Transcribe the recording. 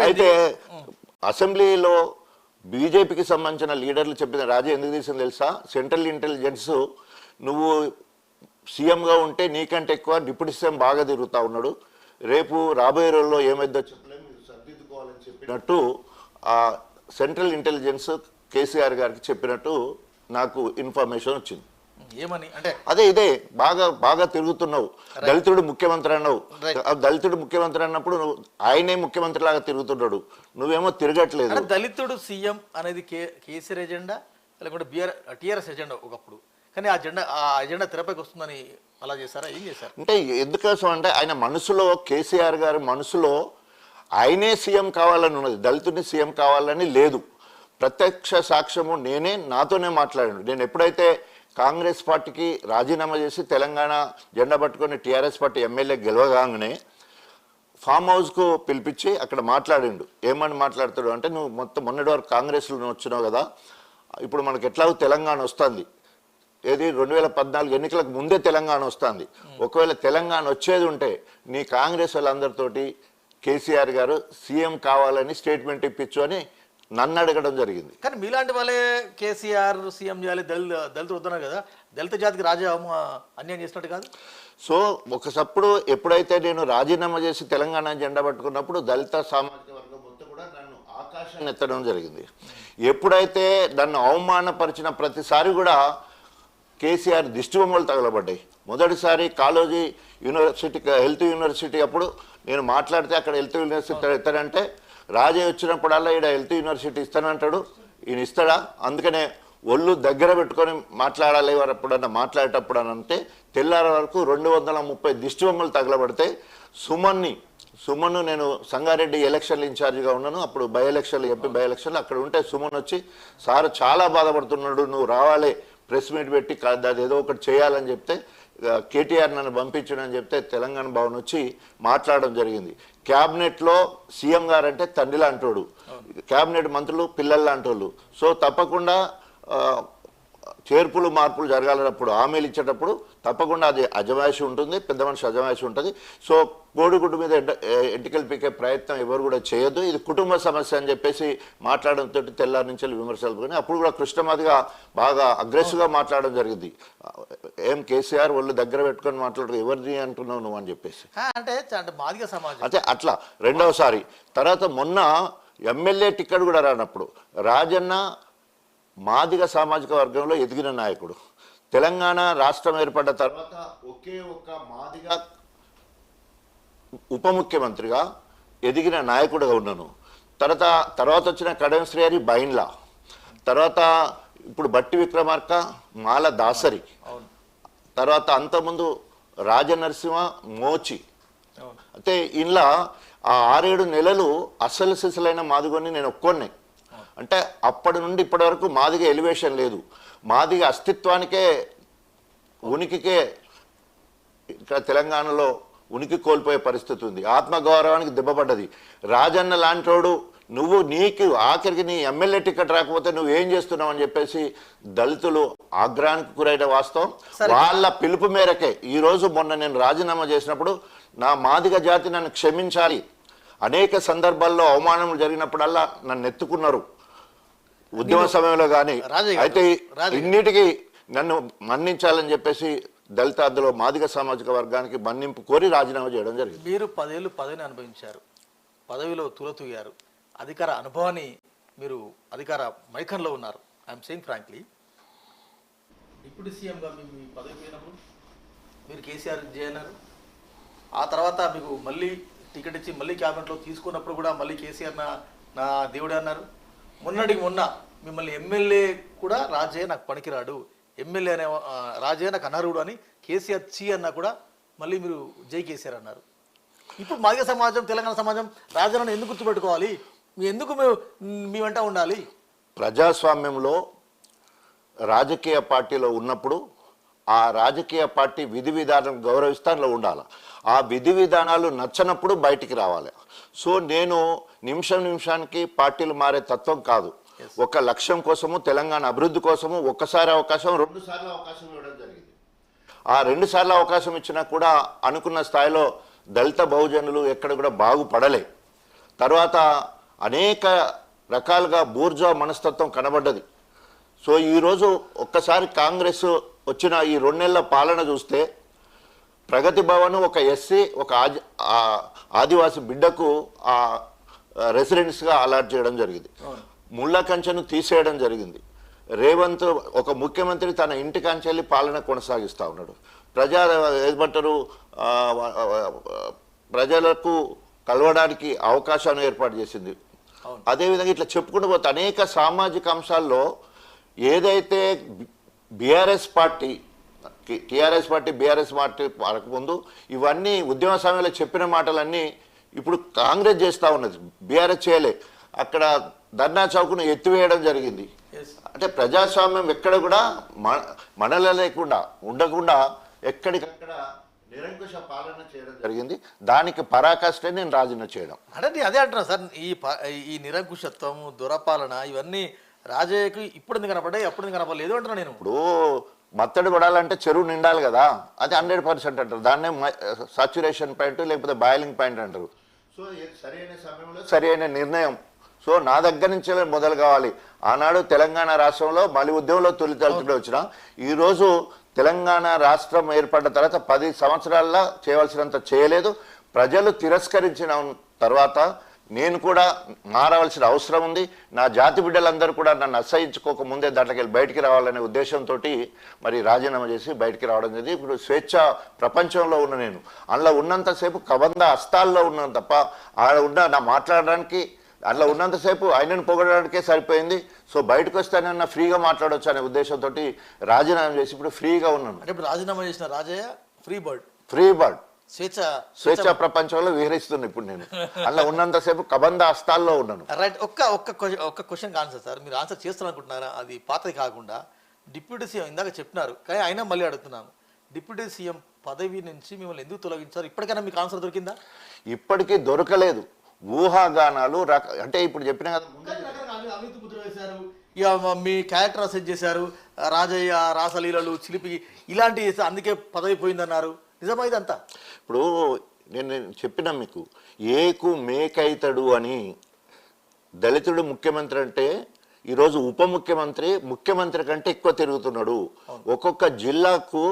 అయితే అసెంబ్లీలో బీజేపీకి సంబంధించిన లీడర్లు చెప్పిన రాజా ఎందుకు తీసింది తెలుసా? సెంట్రల్ ఇంటెలిజెన్స్ నువ్వు సీఎంగా ఉంటే నీకంటే ఎక్కువ డిప్యూటీ సీఎం బాగా తిరుగుతూ ఉన్నాడు, రేపు రాబోయే రోజుల్లో ఏమైందో చెప్పలేము, మీరు సర్దిద్దుకోవాలని చెప్పినట్టు ఆ సెంట్రల్ ఇంటెలిజెన్స్ కేసీఆర్ గారికి చెప్పినట్టు నాకు ఇన్ఫర్మేషన్ వచ్చింది. ఏమని అంటే అదే ఇదే బాగా బాగా తిరుగుతున్నావు, దళితుడు ముఖ్యమంత్రి అన్నావు, దళితుడు ముఖ్యమంత్రి అన్నప్పుడు నువ్వు ఆయనే ముఖ్యమంత్రి లాగా తిరుగుతున్నాడు, నువ్వేమో తిరగట్లేదు. దళితుడు సీఎం అనేది కేసీఆర్ ఎజెండా లేకుంటే టీఆర్ఎస్ ఎజెండా ఒకప్పుడు, కానీ ఆ ఎజెండా తెరపైకి వస్తుందని అలా చేశారా? ఏం చేశారు అంటే ఎందుకోసం అంటే ఆయన మనసులో, కేసీఆర్ గారి మనసులో ఆయనే సీఎం కావాలని ఉన్నది, దళితుడిని సీఎం కావాలని లేదు. ప్రత్యక్ష సాక్ష్యము నేనే, నాతోనే మాట్లాడాను. నేను ఎప్పుడైతే కాంగ్రెస్ పార్టీకి రాజీనామా చేసి తెలంగాణ జెండా పట్టుకొని టీఆర్ఎస్ పార్టీ ఎమ్మెల్యే గెలవగానే ఫామ్ హౌస్కు పిలిపించి అక్కడ మాట్లాడిండు. ఏమని మాట్లాడతాడు అంటే, నువ్వు మొన్నటి వరకు కాంగ్రెస్లో వచ్చినావు కదా, ఇప్పుడు మనకు ఎట్లాగో తెలంగాణ వస్తుంది, ఏది 2014 ఎన్నికలకు ముందే తెలంగాణ వస్తుంది, ఒకవేళ తెలంగాణ వచ్చేది ఉంటే నీ కాంగ్రెస్ వాళ్ళందరితోటి కేసీఆర్ గారు సీఎం కావాలని స్టేట్మెంట్ ఇప్పించు అని నన్ను అడగడం జరిగింది. కానీ మీలాంటి వాళ్ళే కేసీఆర్ సీఎం చేయాలి, దళితులు వద్దన్నారు కదా, దళిత జాతికి రాజా అన్యాయం చేసినట్టు కాదు. సో ఒకసప్పుడు ఎప్పుడైతే నేను రాజీనామా చేసి తెలంగాణ జెండా పట్టుకున్నప్పుడు దళిత సామాజిక వర్గం మొత్తం కూడా నన్ను ఆకాశాన్ని ఎత్తడం జరిగింది. ఎప్పుడైతే నన్ను అవమానపరిచిన ప్రతిసారి కూడా కేసీఆర్ దిష్టిబొమ్మలు తగలబడ్డాయి. మొదటిసారి కాళోజీ యూనివర్సిటీ, హెల్త్ యూనివర్సిటీ అప్పుడు నేను మాట్లాడితే అక్కడ హెల్త్ యూనివర్సిటీ ఎత్తాడంటే, రాజే వచ్చినప్పుడల్లా ఈడ హెల్త్ యూనివర్సిటీ ఇస్తానంటాడు, ఈయన ఇస్తాడా? అందుకనే ఒళ్ళు దగ్గర పెట్టుకొని మాట్లాడాలి ఎప్పుడన్నా మాట్లాడేటప్పుడు అని అంటే తెల్లార వరకు 230 దిష్టిబొమ్మలు తగలబడితే సుమన్ను నేను సంగారెడ్డి ఎలక్షన్లు ఇన్ఛార్జిగా ఉన్నాను, అప్పుడు బై ఎలక్షన్లు ఎంపీ బై ఎలక్షన్లు అక్కడ ఉంటే సుమన్ వచ్చి, సార్ చాలా బాధపడుతున్నాడు, నువ్వు రావాలి ప్రెస్ మీట్ పెట్టి అది ఏదో ఒకటి చేయాలని చెప్తే, కేటీఆర్ నన్ను పంపించడని చెప్తే తెలంగాణ భవన్ వచ్చి మాట్లాడడం జరిగింది. క్యాబినెట్లో సీఎం గారు అంటే తండ్రి లాంటోడు, క్యాబినెట్ మంత్రులు పిల్లల లాంటోళ్ళు. సో తప్పకుండా చేర్పులు మార్పులు జరగాలన్నప్పుడు హామీలు ఇచ్చేటప్పుడు తప్పకుండా అది అజమాయిషి ఉంటుంది, పెద్ద మనిషి అజమాయిషి ఉంటుంది. సో కోడిగుడ్డు మీద ఎంటికలు పీకే ప్రయత్నం ఎవరు కూడా చేయొద్దు, ఇది కుటుంబ సమస్య అని చెప్పేసి మాట్లాడడంతో తెల్లారి నుంచి విమర్శలు పోయి అప్పుడు కూడా కృష్ణమాదిగా బాగా అగ్రెసివ్గా మాట్లాడడం జరిగింది. ఏం కేసీఆర్ వాళ్ళు దగ్గర పెట్టుకొని మాట్లాడరు, ఎవరిని అంటున్నావు నువ్వు అని చెప్పేసి, మాదిగ సమాజం అంటే అట్లా. రెండవసారి తర్వాత మొన్న ఎమ్మెల్యే టికెట్ కూడా రానప్పుడు రాజన్న మాదిగ సామాజిక వర్గంలో ఎదిగిన నాయకుడు, తెలంగాణ రాష్ట్రం ఏర్పడ్డ తర్వాత ఒకే ఒక్క మాదిగ ఉప ముఖ్యమంత్రిగా ఎదిగిన నాయకుడుగా ఉన్నాను. తర్వాత వచ్చిన కడెం శ్రీహరి బైన్లా, తర్వాత ఇప్పుడు బట్టి విక్రమార్క, మాల దాసరి, తర్వాత అంతకుముందు రాజనరసింహ మోచి. అంటే ఇలా ఆ 6-7 నెలలు అసలు సిసలైన మాదిగని నేను ఒక్కొన్నే. అంటే అప్పటి నుండి ఇప్పటి వరకు మాదిగ ఎలివేషన్ లేదు, మాదిగ అస్తిత్వానికే ఉనికికే ఇక్కడ తెలంగాణలో ఉనికి కోల్పోయే పరిస్థితి ఉంది, ఆత్మగౌరవానికి దెబ్బపడ్డది. రాజన్న లాంటోడు నువ్వు నీకు ఆఖరికి నీ ఎమ్మెల్యే టికెట్ రాకపోతే నువ్వు ఏం చేస్తున్నావు అని చెప్పేసి దళితులు ఆగ్రహానికి గురైన వాస్తవం. వాళ్ళ పిలుపు మేరకే ఈరోజు మొన్న నేను రాజీనామా చేసినప్పుడు నా మాదిగ జాతి నన్ను క్షమించాలి, అనేక సందర్భాల్లో అవమానములు జరిగినప్పుడల్లా నన్ను ఎత్తుకున్నారు ఉద్యమ సమయంలో కానీ, అయితే ఇన్నిటికీ నన్ను మన్నించాలని చెప్పేసి దళిత అందులో మాదిగ సామాజిక వర్గానికి మన్నింపు కోరి రాజీనామా చేయడం జరిగింది. మీరు 10 ఏళ్ళు పదవిని అనుభవించారు, పదవిలో తులతూగారు, అధికార అనుభవాన్ని మీరు అధికార మైకంలో ఉన్నారు. ఐఎమ్ సేయింగ్ ఫ్రాంక్లీ, డిప్యూటీ సీఎంగా మీ పదవి పోయినప్పుడు మీరు కేసీఆర్ చేయన్నారు, ఆ తర్వాత మీకు మళ్ళీ టికెట్ ఇచ్చి మళ్ళీ క్యాబినెట్లో తీసుకున్నప్పుడు కూడా మళ్ళీ కేసీఆర్ నా దేవుడు అన్నారు. మొన్నటికి మొన్న మిమ్మల్ని ఎమ్మెల్యే కూడా రాజయ్య నాకు పనికిరాడు, ఎమ్మెల్యే అనే రాజయ్య నాకు అనర్హుడు అని కేసీఆర్ చీ అన్నా కూడా మళ్ళీ మీరు జై కేసీఆర్ అన్నారు. ఇప్పుడు మాదిగ సమాజం, తెలంగాణ సమాజం రాజన్నను ఎందుకు గుర్తుపెట్టుకోవాలి, ఎందుకు మీ వెంట ఉండాలి? ప్రజాస్వామ్యంలో రాజకీయ పార్టీలో ఉన్నప్పుడు ఆ రాజకీయ పార్టీ విధి విధానం గౌరవిస్తే అందులో ఉండాలి, ఆ విధి విధానాలు నచ్చనప్పుడు బయటికి రావాలి. సో నేను నిమిషానికి పార్టీలు మారే తత్వం కాదు. ఒక లక్ష్యం కోసము, తెలంగాణ అభివృద్ధి కోసము ఒక్కసారి అవకాశం, 2 సార్లు అవకాశం ఇవ్వడం జరిగింది. ఆ 2 సార్లు అవకాశం ఇచ్చినా కూడా అనుకున్న స్థాయిలో దళిత బహుజనులు ఎక్కడ కూడా బాగుపడలే. తర్వాత అనేక రకాలుగా బూర్జా మనస్తత్వం కనబడ్డది. సో ఈరోజు ఒక్కసారి కాంగ్రెస్ వచ్చిన ఈ 2 నెలల పాలన చూస్తే ప్రగతి భవన్ ఒక ఎస్సీ ఒక ఆదివాసి బిడ్డకు రెసిడెన్స్గా అలాట్ చేయడం జరిగింది. ముళ్ళ కంచెను తీసేయడం జరిగింది. రేవంత్ ఒక ముఖ్యమంత్రి తన ఇంటి కంచెల్లి పాలన కొనసాగిస్తూ ఉన్నాడు. ఏమంటారు ప్రజలకు కలవడానికి అవకాశాన్ని ఏర్పాటు చేసింది. అదేవిధంగా ఇట్లా చెప్పుకుంటూ పోతే అనేక సామాజిక అంశాల్లో ఏదైతే బీఆర్ఎస్ పార్టీ బీఆర్ఎస్ పార్టీ ముందు ఇవన్నీ ఉద్యమ సమయంలో చెప్పిన మాటలన్నీ ఇప్పుడు కాంగ్రెస్ చేస్తూ ఉన్నది, బీఆర్ఎస్ చేయలే. అక్కడ ధర్నా చౌక్ను ఎత్తివేయడం జరిగింది. అంటే ప్రజాస్వామ్యం ఎక్కడ కూడా మనల లేకుండా ఉండకుండా ఎక్కడికక్కడ నిరంకుశ పాలన చేయడం జరిగింది. దానికి పరాకాష్టే నేను రాజీనామా చేయడం. అంటే అదే అంటున్నా సార్, ఈ నిరంకుశత్వం దురపాలన ఇవన్నీ రాజయ్యకు ఇప్పుడు ఎందుకు కనపడ్డాయి, అప్పుడు ఎందుకు కనపడలేదు అంటున్నా నేను. ఇప్పుడు మత్తడి పడాలంటే చెరువు నిండాలి కదా, అది 100% అంటారు. దాన్నే సాచురేషన్ పాయింట్ లేకపోతే బాయిలింగ్ పాయింట్ అంటారు. సో సరైన సమయంలో సరైన నిర్ణయం. సో నా దగ్గర నుంచే మొదలు కావాలి. ఆనాడు తెలంగాణ రాష్ట్రంలో మళ్ళీ ఉద్యమంలో తొలితలుతుండే వచ్చిన ఈరోజు తెలంగాణ రాష్ట్రం ఏర్పడ్డ తర్వాత 10 సంవత్సరాల్లో చేయవలసినంత చేయలేదు. ప్రజలు తిరస్కరించిన తర్వాత నేను కూడా మారవలసిన అవసరం ఉంది. నా జాతి బిడ్డలందరూ కూడా నన్ను అసహించుకోక ముందే దాంట్లోకి వెళ్ళి బయటికి రావాలనే ఉద్దేశంతో మరి రాజీనామా చేసి బయటికి రావడం జరిగింది. ఇప్పుడు స్వేచ్ఛ ప్రపంచంలో ఉన్న నేను అందులో ఉన్నంతసేపు కబంధ హస్తాల్లో ఉన్నాను తప్ప నా మాట్లాడడానికి అందులో ఉన్నంతసేపు ఆయనను పొగడడానికే సరిపోయింది. సో బయటకు వస్తానన్న ఫ్రీగా మాట్లాడవచ్చు అనే ఉద్దేశంతో రాజీనామా చేసి ఇప్పుడు ఫ్రీగా ఉన్నాను. అంటే ఇప్పుడు రాజీనామా చేసిన రాజయ్య ఫ్రీ బర్డ్ స్వేచ్ఛ ప్రపంచంలో విహరిస్తుంది ఇప్పుడు నేను. అలా ఉన్నంతసేపు కబంధ హస్తాల్లో ఉన్నాను. రైట్. ఒక్క క్వశ్చన్ ఆన్సర్ సార్, మీరు ఆన్సర్ చేస్తారు అనుకుంటున్నారా? అది పాతది కాకుండా డిప్యూటీ సీఎం ఇందాక చెప్పినారు కానీ అయినా మళ్ళీ అడుగుతున్నాను, డిప్యూటీ సీఎం పదవి నుంచి మిమ్మల్ని ఎందుకు తొలగించారు? ఇప్పటికైనా మీకు ఆన్సర్ దొరికిందా? ఇప్పటికీ దొరకలేదు. ఊహాగానాలు అంటే ఇప్పుడు చెప్పిన కదా, అవినీతి ముద్ర వేశారు, ఇక మీ క్యారెక్టర్ అసెట్ చేశారు, రాజయ్య రాసలీలలు చిలిపి ఇలాంటి అందుకే పదవి పోయిందన్నారు. నిజమైందంతా? ఇప్పుడు నేను చెప్పిన మీకు ఏకు మేకైతడు అని దళితుడు ముఖ్యమంత్రి అంటే ఈరోజు ఉప ముఖ్యమంత్రి ముఖ్యమంత్రి కంటే ఎక్కువ తిరుగుతున్నాడు. ఒక్కొక్క జిల్లాకు